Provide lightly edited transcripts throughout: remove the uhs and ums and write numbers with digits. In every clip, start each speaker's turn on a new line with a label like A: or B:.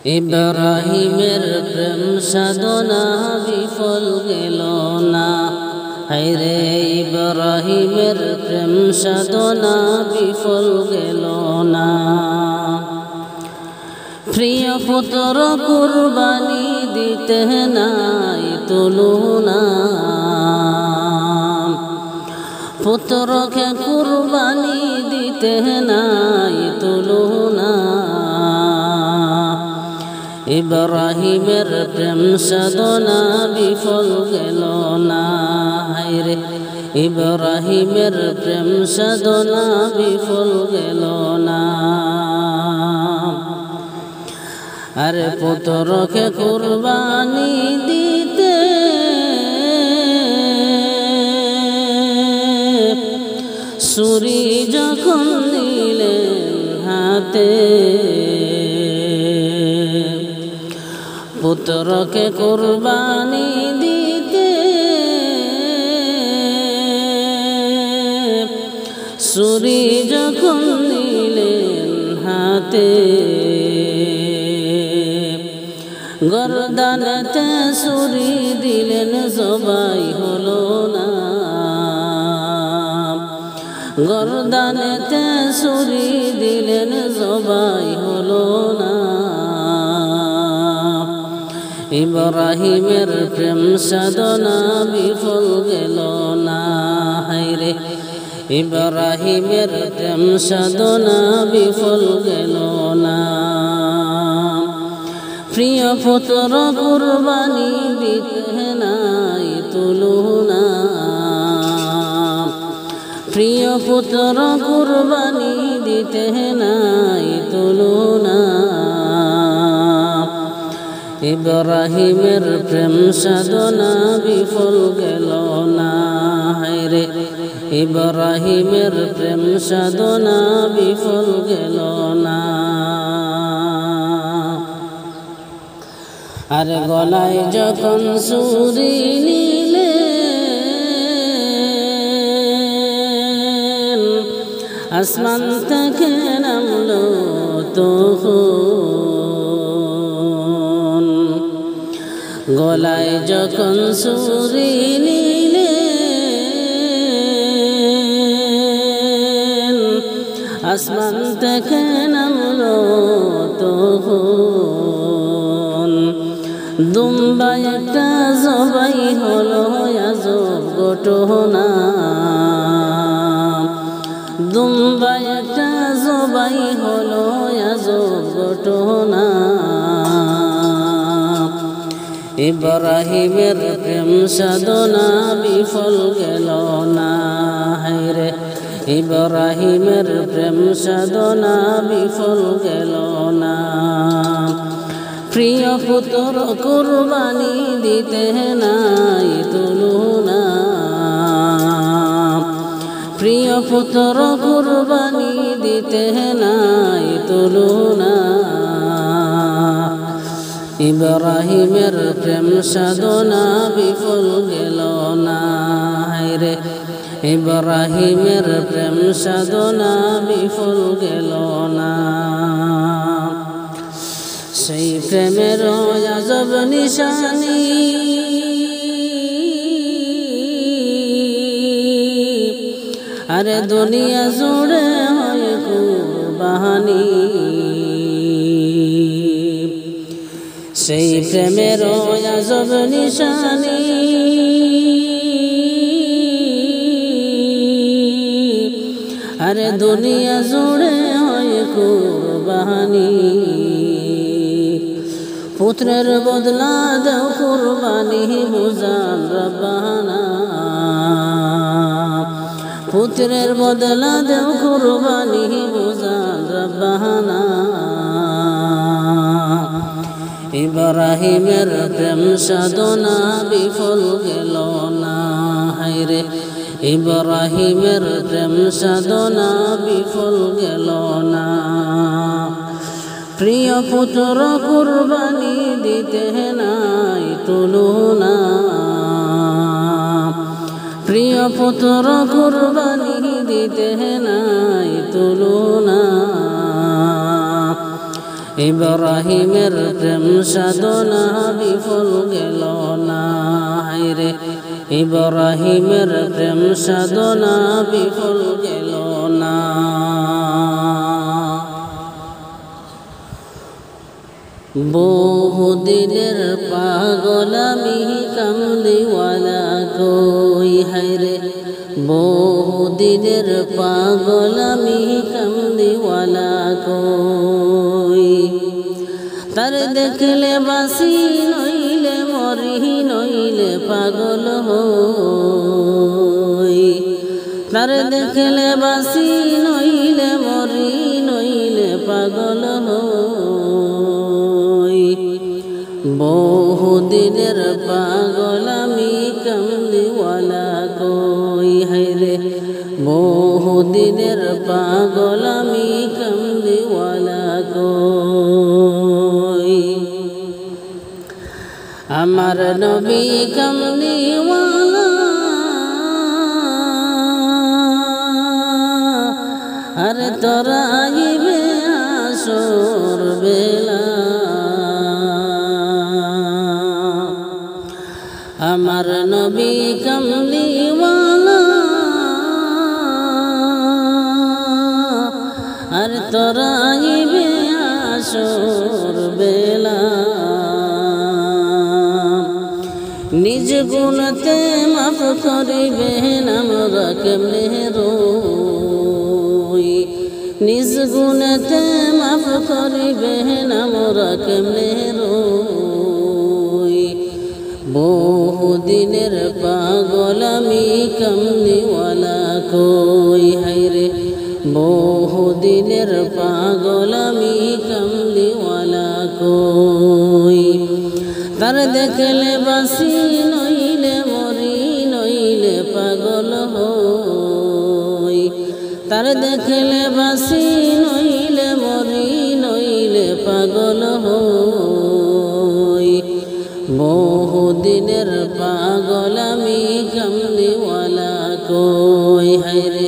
A: ইব্রাহিমের প্রেম সাধনা বিফল গেল না। হায়রে ইব্রাহিমের প্রেম সাধনা বিফল গেল না। প্রিয় পুত্র কুরবানি দিতে নাই তুলনা, পুত্রকে কুরবানি দিতে নাই তুলনা। ইব্রাহিমের প্রেম সাধনা বিফল গেল না। হায়রে ইব্রাহিমের প্রেম সাধনা বিফল গেল না। আরে পুত্রকে কুরবানি দিতে ছুরি যখন নিলেন হাতে, পুত্রকে কুরবানি দিতে ছুরি যখন নিলেন হাতে, গর্দানেতে ছুরি দিলেন জবাই হলো না। গর্দানেতে ছুরি দিলেন জবাই হলো না। ইব্রাহিমের প্রেম সাধনা বিফল গেল না। হায়রে ইব্রাহিমের প্রেম সাধনা বিফল গেল না। প্রিয় পুত্র কুরবানি দিতে নাই তুলনা, প্রিয় পুত্র কুরবানি দিতে নাই তুলনা। ইব্রাহিমের প্রেম সাধনা বিফল গেল না। হায়রে ইব্রাহিমের প্রেম সাধনা বিফল গেল না। আর গলায় যখন ছুরি নিলেন, আসমান থেকে নামলো তখন। গলায় যখন ছুরি নিলেন, আসমান থেকে নামলো তখন। দুম্বা একটা জবাই হলো আজব ঘটনা, দুম্বা একটা জবাই হলো আজব ঘটনা। ইব্রাহিমের প্রেম সাধনা বিফল গেল না। হায়রে ইব্রাহিমের প্রেম সাধনা বিফল গেল না। প্রিয় পুত্র কুরবানি দিতে নাই তুলনা, প্রিয় পুত্র কুরবানি দিতে নাই তুলনা। ইব্রাহিমের প্রেম সাধনা বিফল গেল না। হায়রে ইব্রাহিমের প্রেম সাধনা বিফল গেল না। সেই প্রেমের আজব নিশানি আরে দুনিয়া জুড়ে হয় কুরবানি। সেই প্রেমের আজব নিশানি আরে দুনিয়া জুড়ে হয় কুরবানি। পুত্রের বদলা দাও কুরবানি বুঝান রব্বানা, পুত্রের বদলা দাও কুরবানি বুঝান রব্বানা। ইব্রাহিমের প্রেম সাধনা বিফল গেল না। হায়রে ইব্রাহিমের প্রেম সাধনা বিফল গেল না। প্রিয় পুত্র কুরবানি দিতে নাই তুলনা, প্রিয় পুত্র কুরবানি দিতে নাই তুলনা। ইব্রাহিমের প্রেম সাধনা বিফল গেল না রে ইব্রাহিমের প্রেম সাধনা বিফল গেল না বহুদিনের পাগল আমি কামলিওয়ালা কই হায়রে বহুদিনের পাগল আমি কামলিওয়ালা কই তার দেখলে বাসি নইলে মরি নইলে পাগল হই তার দেখলে বাসি নইলে মরি নইলে পাগল হই বহুদিনের পাগল আমি কামলিওয়ালা কই হায়রে বহুদিনের পাগল আমি কামলিওয়ালা কই আমার নবী কামলিওয়ালা আর তোরা আইবে আসর বেলা আমার নবী কামলিওয়ালা আর তোরা আইবে আসর বেলা নিজ গুণতে মাফ করিবেন আমরা কেমনে রই নিজ গুণতে মাফ করিবেন আমরা কেমনে রই বহুদিনের পাগল আমি কামলিওয়ালা কই হায়রে বহুদিনের পাগল আমি কামলিওয়ালা কই তার দেখলে বাসি নইলে মরি নইলে পাগল হই তার দেখলে বাসি নইলে মরি নইলে পাগল হই বহুদিনের পাগল আমি কামলিওয়ালা কই হায়রে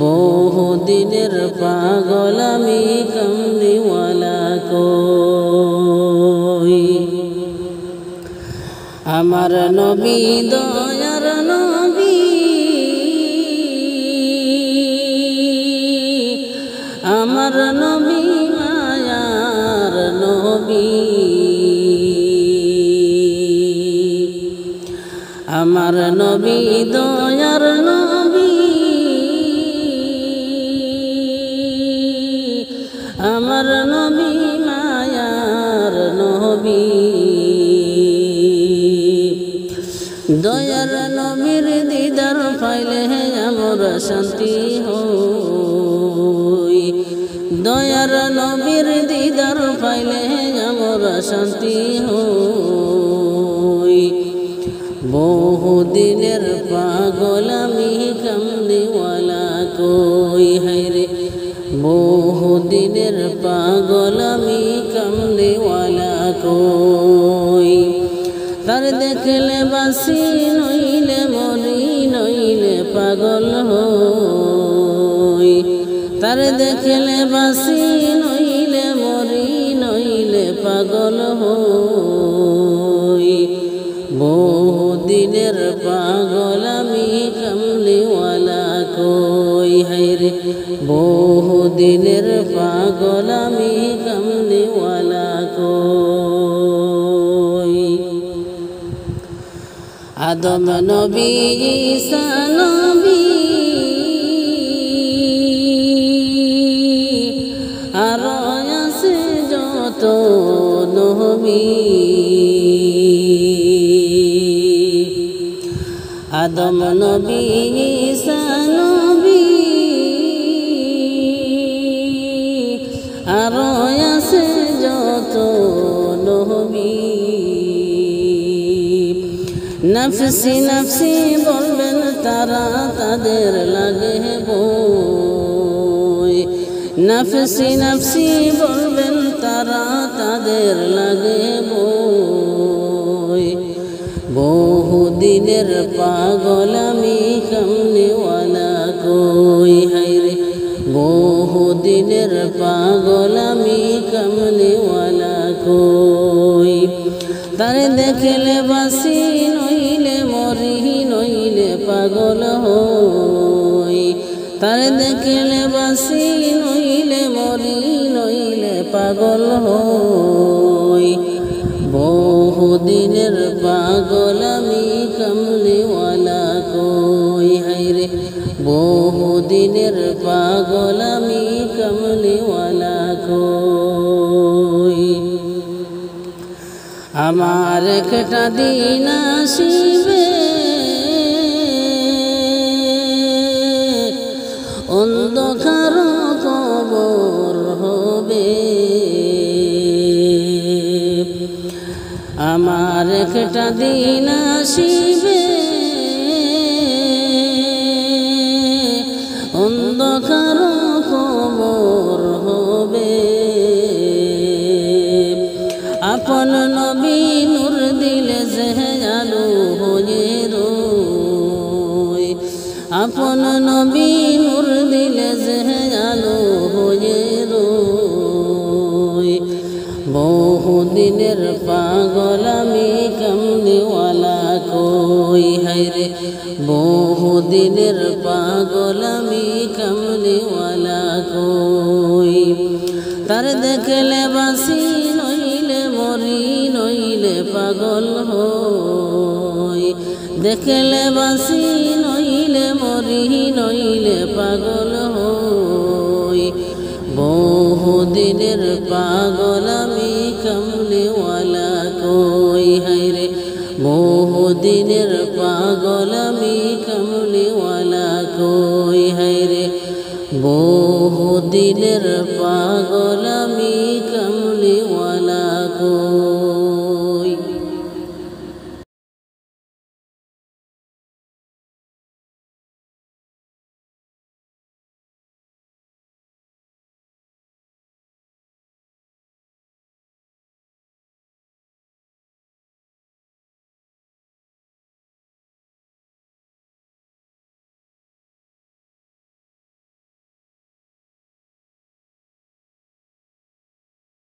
A: বহুদিনের পাগল আমি কামলিওয়ালা কই আমার নবী দয়ার নবী আমার নবী মায়ার নবী আমার নবী দয়ার নবী আমার নবী মায়ার নবী দয়ার নবীর দিদার পাইলে আমরা শান্তি হই দয়ার নবীর দিদার পাইলে আমরা শান্তি হই বহুদিনের পাগল আমি কামলিওয়ালা কই হায়রে বহুদিনের পাগল আমি কামলিওয়ালা কই তার দেখলে বাসি নইলে মরি নইলে পাগল হই তার দেখলে বাসি নইলে মরি নইলে পাগল হই বহুদিনের পাগল আমি কামলিওয়ালা কই হায়রে বহুদিনের পাগল আমি কামলিওয়ালা কই আদম নবী ঈসা নবী আর আছে যত নবী আদম নবী ঈসা নবী আর আছে যত নবী নফসি নফসি বলবেন তারা তাদের লাগে বই নফসি নফসি বলবেন তারা তাদের লাগে বই বহুদিনের পাগল আমি কামলিওয়ালা কই হায়রে বহুদিনের পাগল আমি কামলিওয়ালা কই তারে দেখলে বাসি নইলে মরি নইলে পাগল হই তারে দেখলে বাসি নইলে মরি নইলে পাগল হই বহুদিনের পাগল আমি কামলিওয়ালা কই হায়রে বহুদিনের পাগল আমি কামলিওয়ালা কই আমার একটা দিন আসিবে অন্ধকার কবর হবে আমার একটা দিন আসিবে অন্ধকার কবর হবে আপন নবী নূর দিলে আলো হয়ে রই আপন নবী নূর দিলে আলো হয়ে রই বহুদিনের পাগল আমি কামলিওয়ালা কই হায়রে বহুদিনের পাগল আমি কামলিওয়ালা কই তার দেখলে বাসি নইলে মরি নইলে পাগল হই দেখলে বাসি নইলে মরি নইলে পাগল হই বহুদিনের পাগল আমি কামলিওয়ালা কই হায়রে বহুদিনের পাগল আমি কামলিওয়ালা কই হায়রে বহুদিনের পাগল আমি কামলিওয়ালা কই